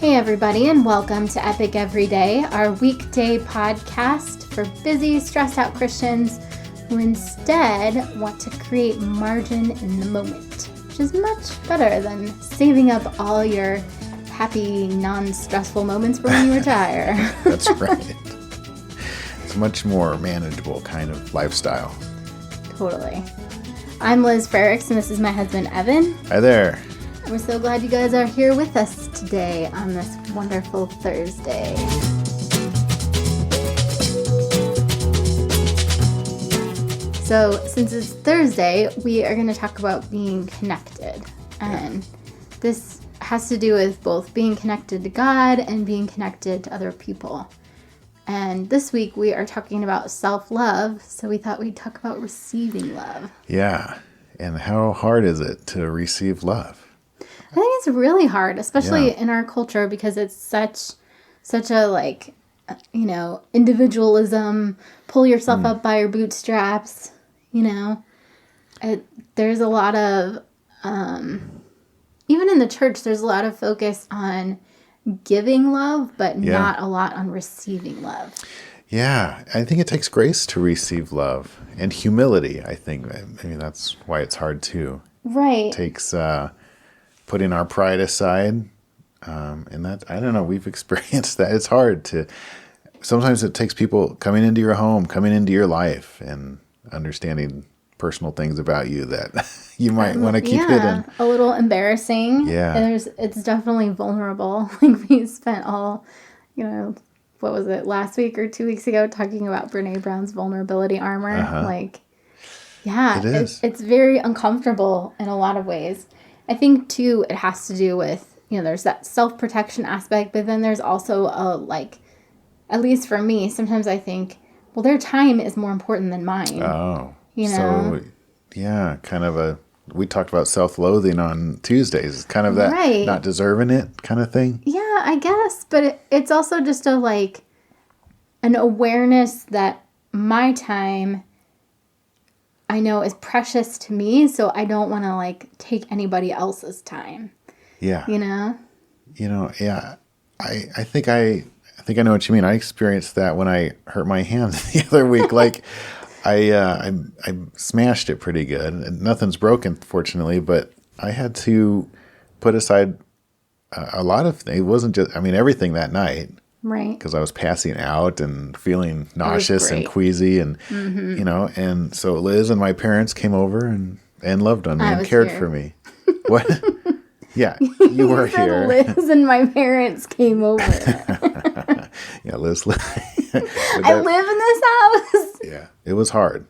Hey everybody, and welcome to Epic Everyday, our weekday podcast for busy, stressed out Christians who instead want to create margin in the moment, which is much better than saving up all your happy, non-stressful moments for when you retire. That's right. It's a much more manageable kind of lifestyle. Totally. I'm Liz Frericks, and this is my husband, Evan. Hi there. We're so glad you guys are here with us today on this wonderful Thursday. So, since it's Thursday, we are going to talk about being connected. And this has to do with both being connected to God and being connected to other people. And this week we are talking about self-love, so we thought we'd talk about receiving love. Yeah. And how hard is it to receive love? I think it's really hard, especially in our culture, because it's such a individualism, pull yourself up by your bootstraps, there's a lot of, even in the church, there's a lot of focus on giving love, but not a lot on receiving love. Yeah, I think it takes grace to receive love and humility, I think. Maybe that's why it's hard too. Right. It takes putting our pride aside. And that, I don't know, we've experienced that. It's hard to, sometimes it takes people coming into your home, coming into your life and understanding personal things about you that you might want to keep hidden. A little embarrassing. Yeah. And it's definitely vulnerable. Like we spent all, what was it, last week or 2 weeks ago talking about Brene Brown's vulnerability armor. It is. It's very uncomfortable in a lot of ways. I think, too, it has to do with, there's that self-protection aspect, but then there's also at least for me, sometimes I think, well, their time is more important than mine. Oh. So, we talked about self-loathing on Tuesdays, kind of that not deserving it kind of thing. Yeah, I guess, but it's also just an awareness that my time, I know, is precious to me, so I don't want to take anybody else's time. Yeah. I think I know what you mean. I experienced that when I hurt my hand the other week. I smashed it pretty good. And nothing's broken, fortunately, but I had to put aside a lot of things. It wasn't just, everything that night. Right. Because I was passing out and feeling nauseous and queasy. And, and so Liz and my parents came over and loved on me and cared for me. What? Yeah, you were here. Liz and my parents came over. Yeah, Liz. I live in this house. Yeah, it was hard.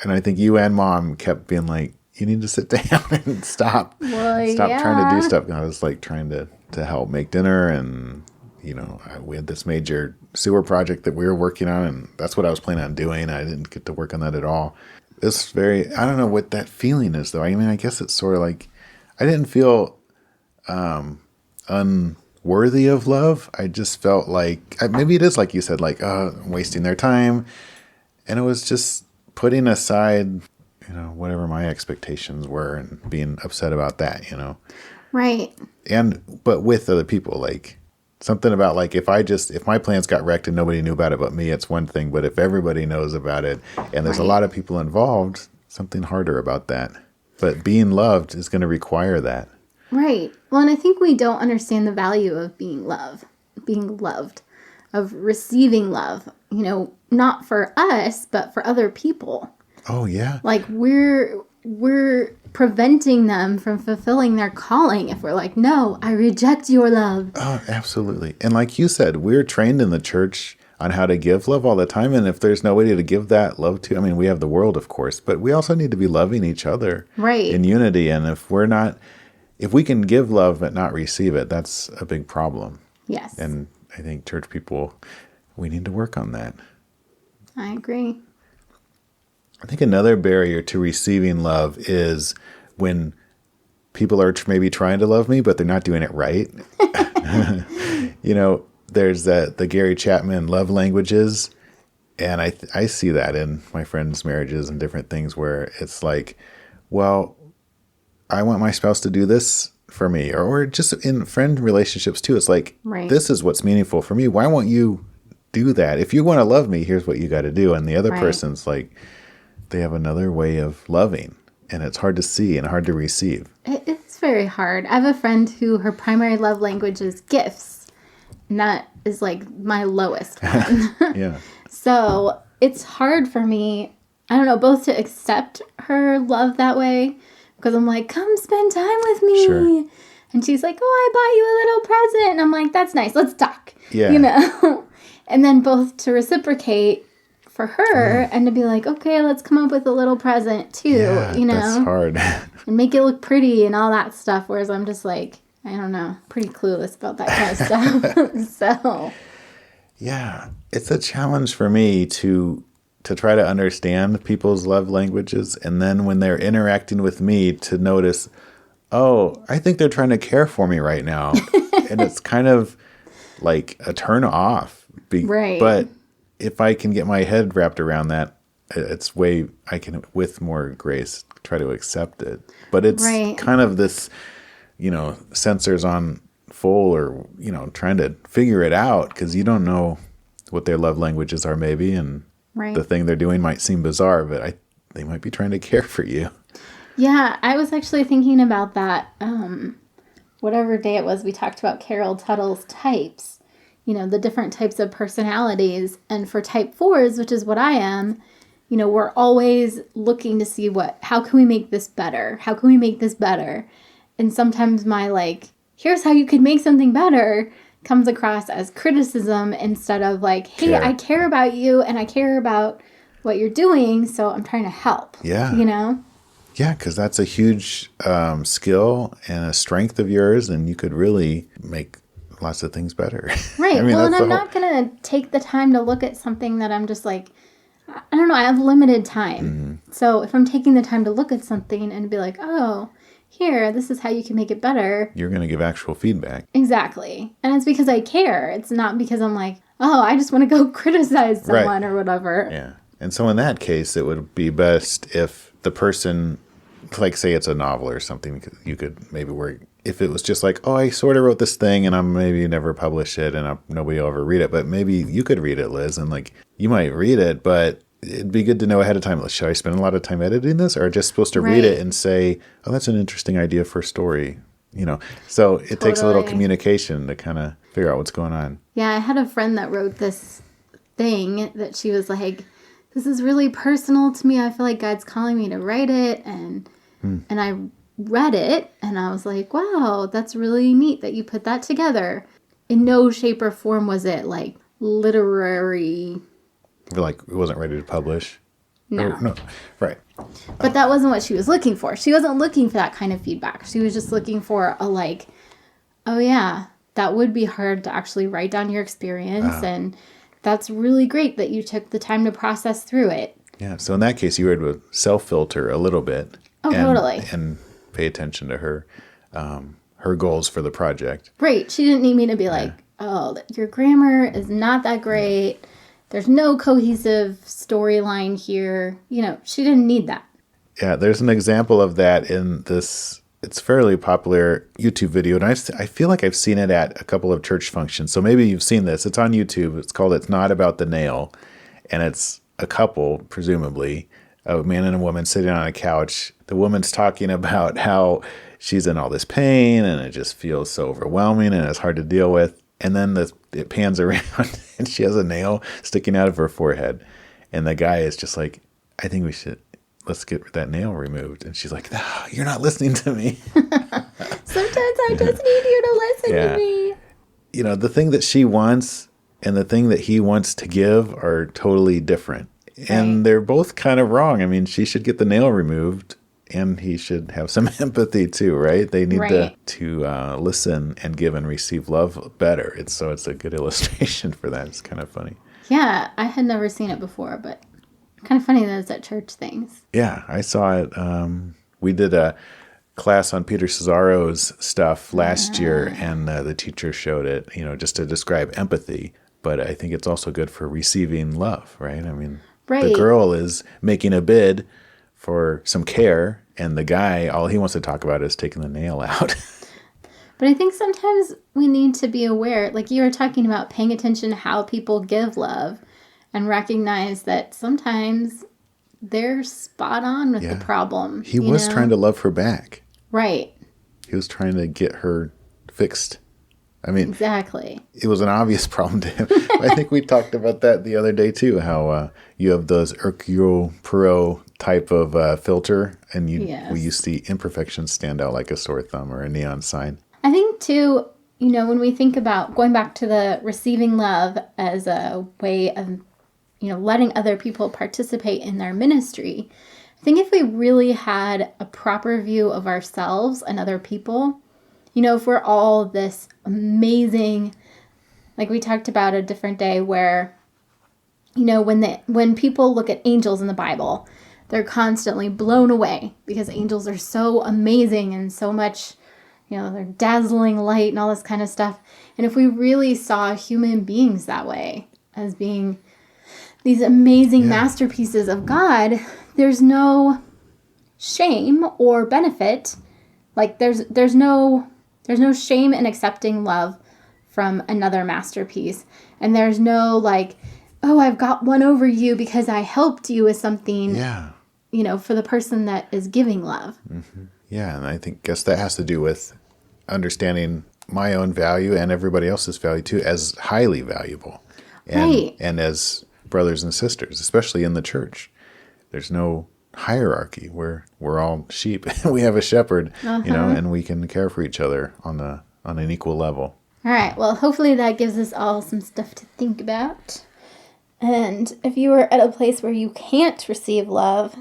And I think you and Mom kept being like, you need to sit down and stop trying to do stuff. And I was trying to help make dinner. And, we had this major sewer project that we were working on. And that's what I was planning on doing. I didn't get to work on that at all. It's I don't know what that feeling is, though. I guess it's sort of I didn't feel unworthy of love. I just felt maybe it is like you said, I'm wasting their time. And it was just putting aside, whatever my expectations were and being upset about that, Right. But with other people, something about if my plans got wrecked and nobody knew about it but me, it's one thing. But if everybody knows about it and there's a lot of people involved, something harder about that. But being loved is going to require that. Right. Well, and I think we don't understand the value of being loved, of receiving love, not for us, but for other people. Oh, yeah. We're preventing them from fulfilling their calling if we're no, I reject your love. Oh, absolutely. And like you said, we're trained in the church on how to give love all the time. And if there's nobody to give that love to, we have the world, of course, but we also need to be loving each other in unity. And if we can give love but not receive it, that's a big problem. Yes. And I think church people, we need to work on that. I agree. I think another barrier to receiving love is when people are maybe trying to love me, but they're not doing it right. There's the Gary Chapman love languages. And I see that in my friends' marriages and different things where it's well, I want my spouse to do this, for me, or just in friend relationships too. It's like, Right. this is what's meaningful for me. Why won't you do that? If you want to love me, here's what you got to do. And the other Right. person's like, they have another way of loving, and it's hard to see and hard to receive. It's very hard. I have a friend who her primary love language is gifts, and that is like my lowest one. Yeah. So it's hard for me, I don't know, both to accept her love that way, because I'm like, come spend time with me. Sure. And she's like, oh, I bought you a little present. And I'm like, that's nice. Let's talk. Yeah. You know? And then both to reciprocate for her and to be like, okay, let's come up with a little present too, Yeah, you know? that's hard. And make it look pretty and all that stuff. Whereas I'm just like, I don't know, pretty clueless about that kind of stuff. So, Yeah, it's a challenge for me to try to understand people's love languages, and then when they're interacting with me, to notice, oh, I think they're trying to care for me right now, and it's kind of like a turn off. Right. But if I can get my head wrapped around that, it's I can with more grace try to accept it. But it's Right. kind of this, sensors on full, or trying to figure it out, because you don't know what their love languages are, maybe, and right. the thing they're doing might seem bizarre, but they might be trying to care for you. Yeah, I was actually thinking about that. Whatever day it was, we talked about Carol Tuttle's types, the different types of personalities. And for type 4s, which is what I am, we're always looking to see how can we make this better? How can we make this better? And sometimes my here's how you could make something better comes across as criticism instead of like, hey, Care. I care about you and I care about what you're doing, so I'm trying to help. Yeah. Yeah, because that's a huge skill and a strength of yours, and you could really make lots of things better. Right. I mean, well, and that's I'm the not going to take the time to look at something that I'm just like, I don't know, I have limited time. Mm-hmm. So if I'm taking the time to look at something and be like, oh, here, this is how you can make it better. You're going to give actual feedback. Exactly. And it's because I care. It's not because I'm like, oh, I just want to go criticize someone or whatever. Yeah. And so in that case, it would be best if the person, like say it's a novel or something, you could maybe work. If it was just like, oh, I sort of wrote this thing and I'm maybe never publish it and nobody will ever read it, but maybe you could read it, Liz, and you might read it, but it'd be good to know ahead of time. Should I spend a lot of time editing this, or just supposed to read it and say, oh, that's an interesting idea for a story, So it takes a little communication to kind of figure out what's going on. Yeah, I had a friend that wrote this thing that she was like, this is really personal to me. I feel like God's calling me to write it. And I read it and I was like, wow, that's really neat that you put that together. In no shape or form was it like literary. It wasn't ready to publish. No. No. Right. But that wasn't what she was looking for. She wasn't looking for that kind of feedback. She was just looking for oh yeah, that would be hard to actually write down your experience. And that's really great that you took the time to process through it. Yeah. So in that case, you would self-filter a little bit. Oh, totally. And pay attention to her goals for the project. Right. She didn't need me to be like, oh, your grammar is not that great. There's no cohesive storyline here. She didn't need that. Yeah, there's an example of that in this. It's fairly popular YouTube video, and I feel like I've seen it at a couple of church functions. So maybe you've seen this. It's on YouTube. It's called "It's Not About the Nail," and it's a couple, presumably, a man and a woman sitting on a couch. The woman's talking about how she's in all this pain, and it just feels so overwhelming, and it's hard to deal with. And then it pans around, and she has a nail sticking out of her forehead, and the guy is just like, I think let's get that nail removed. And she's like, no, you're not listening to me. Sometimes I just need you to listen to me. The thing that she wants and the thing that he wants to give are totally different. Right. And they're both kind of wrong. I mean, she should get the nail removed and he should have some empathy too, right? They need to listen and give and receive love better. It's a good illustration for that. It's kind of funny. Yeah, I had never seen it before, but kind of funny that it's at church things. Yeah, I saw it. We did a class on Peter Cesaro's stuff last year, and the teacher showed it, just to describe empathy. But I think it's also good for receiving love, right? I mean, the girl is making a bid for some care, and the guy, all he wants to talk about is taking the nail out. But I think sometimes we need to be aware, like you were talking about, paying attention to how people give love and recognize that sometimes they're spot on with the problem. He was trying to love her back. Right. He was trying to get her fixed. I mean, exactly. It was an obvious problem to him. I think we talked about that the other day too, how you have those Hercule Poirot type of filter, and you see imperfections stand out like a sore thumb or a neon sign. I think too, when we think about going back to the receiving love as a way of, letting other people participate in their ministry, I think if we really had a proper view of ourselves and other people, if we're all this amazing, like we talked about a different day where, when people look at angels in the Bible, they're constantly blown away because angels are so amazing and so much, they're dazzling light and all this kind of stuff. And if we really saw human beings that way, as being these amazing masterpieces of God, there's no shame or benefit. Like there's no shame in accepting love from another masterpiece. And there's no like, oh, I've got one over you because I helped you with something, for the person that is giving love. Mm-hmm. Yeah, and I guess that has to do with understanding my own value and everybody else's value too as highly valuable. And as brothers and sisters, especially in the church. There's no hierarchy. We're all sheep. We have a shepherd, and we can care for each other on an equal level. All right. Well, hopefully that gives us all some stuff to think about. And if you are at a place where you can't receive love,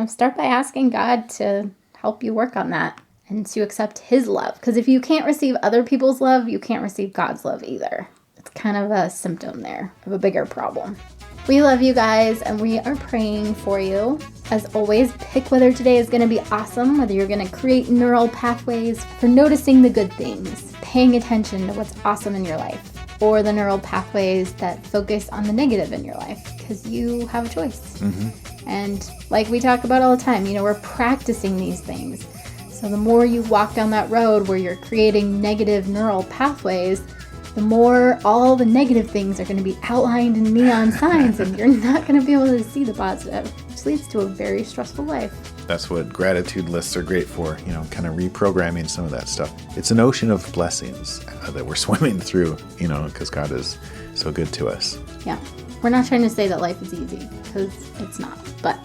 start by asking God to help you work on that and to accept his love. Because if you can't receive other people's love, you can't receive God's love either. It's kind of a symptom there of a bigger problem. We love you guys, and we are praying for you. As always, pick whether today is going to be awesome, whether you're going to create neural pathways for noticing the good things, paying attention to what's awesome in your life, or the neural pathways that focus on the negative in your life, because you have a choice. Mm-hmm. And like we talk about all the time, we're practicing these things. So the more you walk down that road where you're creating negative neural pathways, the more all the negative things are going to be outlined in neon signs, and you're not going to be able to see the positive, which leads to a very stressful life. That's what gratitude lists are great for, kind of reprogramming some of that stuff. It's an ocean of blessings that we're swimming through, because God is so good to us. Yeah. We're not trying to say that life is easy, because it's not, but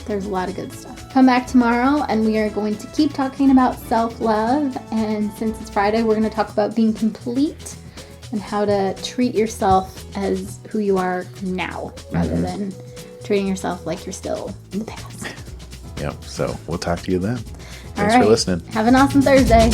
there's a lot of good stuff. Come back tomorrow, and we are going to keep talking about self-love, and since it's Friday, we're going to talk about being complete and how to treat yourself as who you are now, rather than treating yourself like you're still in the past. Yep. So we'll talk to you then. Thanks for listening. Have an awesome Thursday.